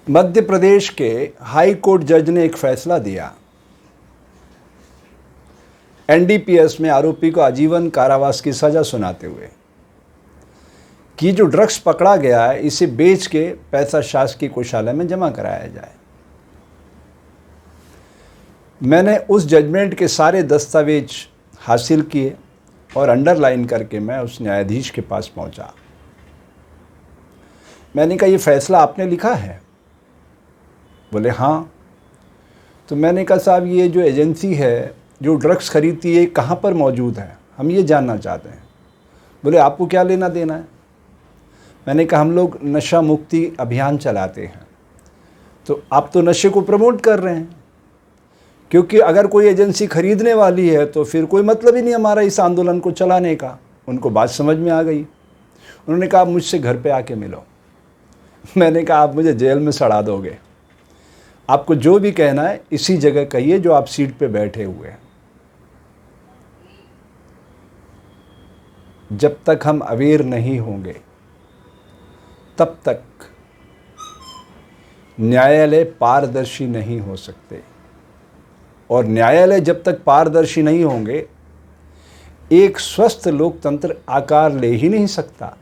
मध्य प्रदेश के high court जज ने एक फैसला दिया। एनडीपीएस में आरोपी को आजीवन कारावास की सजा सुनाते हुए कि जो ड्रग्स पकड़ा गया है इसे बेच के पैसा शासकीय कोषालय में जमा कराया जाए। मैंने उस जजमेंट के सारे दस्तावेज हासिल किए और अंडरलाइन करके मैं उस न्यायाधीश के पास पहुंचा। मैंने कहा, ये फैसला आपने लिखा है? बोले हाँ। तो मैंने कहा, साहब ये जो एजेंसी है जो ड्रग्स खरीदती है कहाँ पर मौजूद है, हम ये जानना चाहते हैं। बोले आपको क्या लेना देना है? मैंने कहा, हम लोग नशा मुक्ति अभियान चलाते हैं, तो आप तो नशे को प्रमोट कर रहे हैं, क्योंकि अगर कोई एजेंसी खरीदने वाली है तो फिर कोई मतलब ही नहीं हमारा इस आंदोलन को चलाने का। उनको बात समझ में आ गई। उन्होंने कहा, आप मुझसे घर पे आके मिलो। मैंने कहा, आप मुझे जेल में सड़ा दोगे। आपको जो भी कहना है इसी जगह कहिए जो आप सीट पे बैठे हुए हैं। जब तक हम अवेयर नहीं होंगे तब तक न्यायालय पारदर्शी नहीं हो सकते, और न्यायालय जब तक पारदर्शी नहीं होंगे एक स्वस्थ लोकतंत्र आकार ले ही नहीं सकता।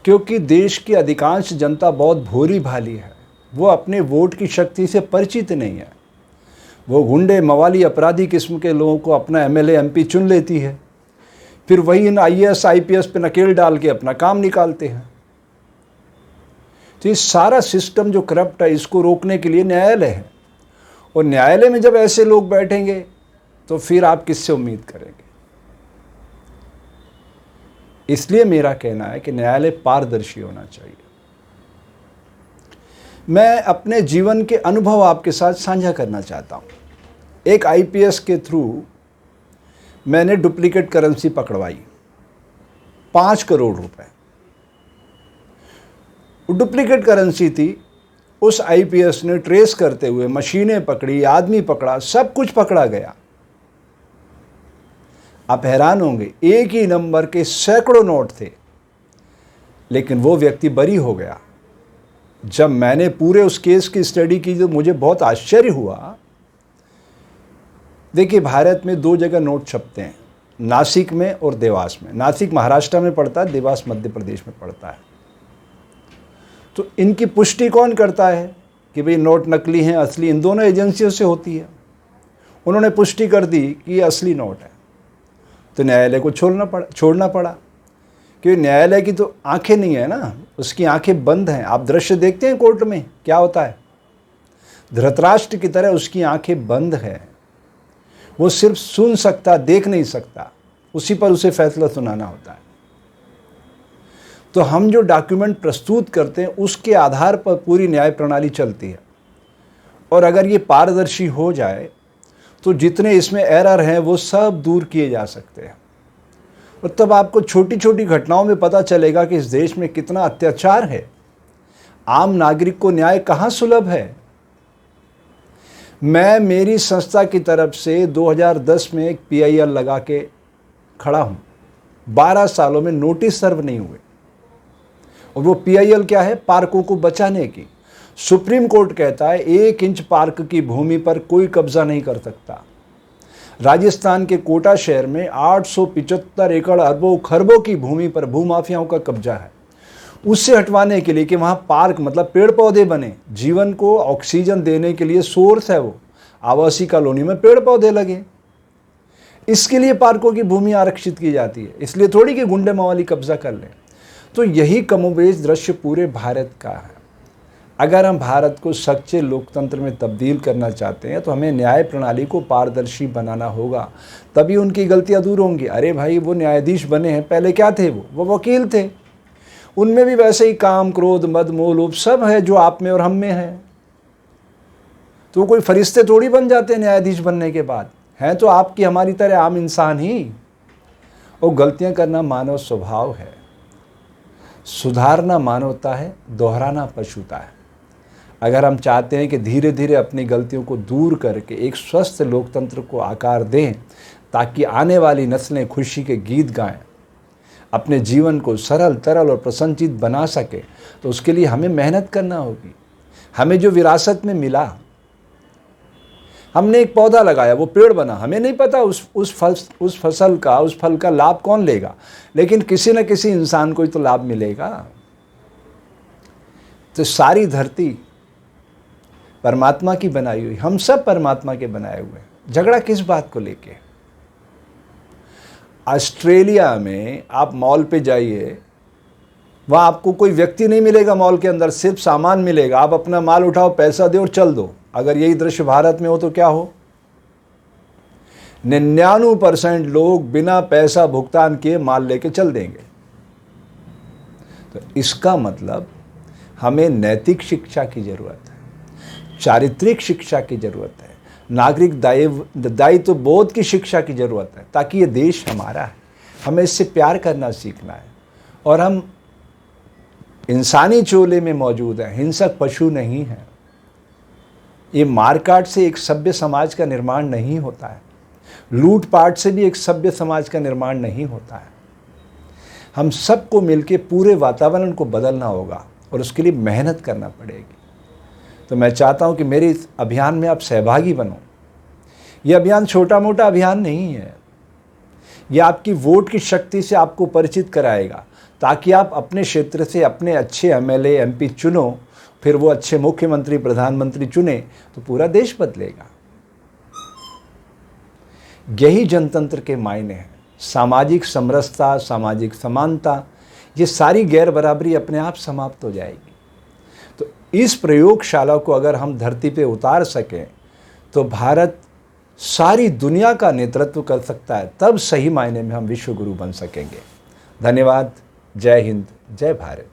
क्योंकि देश की अधिकांश जनता बहुत भोली भाली है, वो अपने वोट की शक्ति से परिचित नहीं है। वो गुंडे मवाली अपराधी किस्म के लोगों को अपना एमएलए एमपी चुन लेती है, फिर वही इन आईएएस आईपीएस पे नकेल डाल के अपना काम निकालते हैं। तो ये सारा सिस्टम जो करप्ट है इसको रोकने के लिए न्यायालय है, और न्यायालय में जब ऐसे लोग बैठेंगे तो फिर आप किससे उम्मीद करेंगे? इसलिए मेरा कहना है कि न्यायालय पारदर्शी होना चाहिए। मैं अपने जीवन के अनुभव आपके साथ साझा करना चाहता हूँ। एक आईपीएस के थ्रू मैंने डुप्लीकेट करेंसी पकड़वाई, 5 करोड़ रुपए डुप्लीकेट करेंसी थी। उस आईपीएस ने ट्रेस करते हुए मशीनें पकड़ी, आदमी पकड़ा, सब कुछ पकड़ा गया। आप हैरान होंगे, एक ही नंबर के सैकड़ों नोट थे, लेकिन वो व्यक्ति बरी हो गया। जब मैंने पूरे उस केस की स्टडी की तो मुझे बहुत आश्चर्य हुआ। देखिए, भारत में 2 जगह नोट छपते हैं, नासिक में और देवास में। नासिक महाराष्ट्र में पड़ता है, देवास मध्य प्रदेश में पड़ता है। तो इनकी पुष्टि कौन करता है कि भाई नोट नकली हैं असली? इन दोनों एजेंसियों से होती है। उन्होंने पुष्टि कर दी कि ये असली नोट है, तो न्यायालय को छोड़ना पड़ा। क्योंकि न्यायालय की तो आंखें नहीं है ना, उसकी आंखें बंद हैं। आप दृश्य देखते हैं कोर्ट में क्या होता है, धृतराष्ट्र की तरह उसकी आंखें बंद है। वो सिर्फ सुन सकता, देख नहीं सकता, उसी पर उसे फैसला सुनाना होता है। तो हम जो डॉक्यूमेंट प्रस्तुत करते हैं उसके आधार पर पूरी न्याय प्रणाली चलती है, और अगर ये पारदर्शी हो जाए तो जितने इसमें एरर हैं वो सब दूर किए जा सकते हैं। और तब आपको छोटी छोटी घटनाओं में पता चलेगा कि इस देश में कितना अत्याचार है। आम नागरिक को न्याय कहाँ सुलभ है। मैं मेरी संस्था की तरफ से 2010 में एक पीआईएल लगा के खड़ा हूँ। 12 सालों में नोटिस सर्व नहीं हुए। और वो पीआईएल क्या है? पार्कों को बचाने की। सुप्रीम कोर्ट कहता है 1 इंच पार्क की भूमि पर कोई कब्जा नहीं कर सकता। राजस्थान के कोटा शहर में 875 एकड़ अरबों खरबों की भूमि पर भूमाफियाओं का कब्जा है। उससे हटवाने के लिए कि वहाँ पार्क मतलब पेड़ पौधे बने, जीवन को ऑक्सीजन देने के लिए सोर्स है वो, आवासीय कॉलोनी में पेड़ पौधे लगे, इसके लिए पार्कों की भूमि आरक्षित की जाती है। इसलिए थोड़ी कि गुंडे मवाली कब्जा कर लें। तो यही कमोबेश दृश्य पूरे भारत का है। अगर हम भारत को सच्चे लोकतंत्र में तब्दील करना चाहते हैं तो हमें न्याय प्रणाली को पारदर्शी बनाना होगा, तभी उनकी गलतियां दूर होंगी। अरे भाई, वो न्यायाधीश बने हैं, पहले क्या थे? वो वकील थे। उनमें भी वैसे ही काम, क्रोध, मद, मोह, लोभ सब है जो आप में और हम में है। तो कोई फरिश्ते थोड़ी बन जाते हैं न्यायाधीश बनने के बाद, हैं तो आपकी हमारी तरह आम इंसान ही। और गलतियां करना मानव स्वभाव है, सुधारना मानवता है, दोहराना पशुता है। अगर हम चाहते हैं कि धीरे धीरे अपनी गलतियों को दूर करके एक स्वस्थ लोकतंत्र को आकार दें ताकि आने वाली नस्लें खुशी के गीत गाएं, अपने जीवन को सरल, तरल और प्रसन्नचित बना सके, तो उसके लिए हमें मेहनत करना होगी। हमें जो विरासत में मिला, हमने एक पौधा लगाया, वो पेड़ बना, हमें नहीं पता उस फल का लाभ कौन लेगा, लेकिन किसी न किसी इंसान को ही तो लाभ मिलेगा। तो सारी धरती परमात्मा की बनाई हुई, हम सब परमात्मा के बनाए हुए हैं। झगड़ा किस बात को लेके? ऑस्ट्रेलिया में आप मॉल पे जाइए, वहाँ आपको कोई व्यक्ति नहीं मिलेगा मॉल के अंदर, सिर्फ सामान मिलेगा। आप अपना माल उठाओ, पैसा दो और चल दो। अगर यही दृश्य भारत में हो तो क्या हो? 99% लोग बिना पैसा भुगतान किए माल लेके चल देंगे। तो इसका मतलब हमें नैतिक शिक्षा की जरूरत है, चारित्रिक शिक्षा की जरूरत है, नागरिक दायित्व बोध की शिक्षा की जरूरत है, ताकि ये देश हमारा है, हमें इससे प्यार करना सीखना है। और हम इंसानी चोले में मौजूद हैं, हिंसक पशु नहीं हैं। ये मारकाट से एक सभ्य समाज का निर्माण नहीं होता है, लूटपाट से भी एक सभ्य समाज का निर्माण नहीं होता है। हम सबको मिलकर पूरे वातावरण को बदलना होगा और उसके लिए मेहनत करना पड़ेगी। तो मैं चाहता हूं कि मेरे इस अभियान में आप सहभागी बनो। ये अभियान छोटा मोटा अभियान नहीं है, ये आपकी वोट की शक्ति से आपको परिचित कराएगा, ताकि आप अपने क्षेत्र से अपने अच्छे एमएलए एमपी चुनो, फिर वो अच्छे मुख्यमंत्री प्रधानमंत्री चुने, तो पूरा देश बदलेगा। यही जनतंत्र के मायने हैं। सामाजिक समरसता, सामाजिक समानता, ये सारी गैर बराबरी अपने आप समाप्त हो जाएगी। तो इस प्रयोगशाला को अगर हम धरती पे उतार सकें तो भारत सारी दुनिया का नेतृत्व कर सकता है, तब सही मायने में हम विश्व गुरु बन सकेंगे। धन्यवाद। जय हिंद, जय भारत।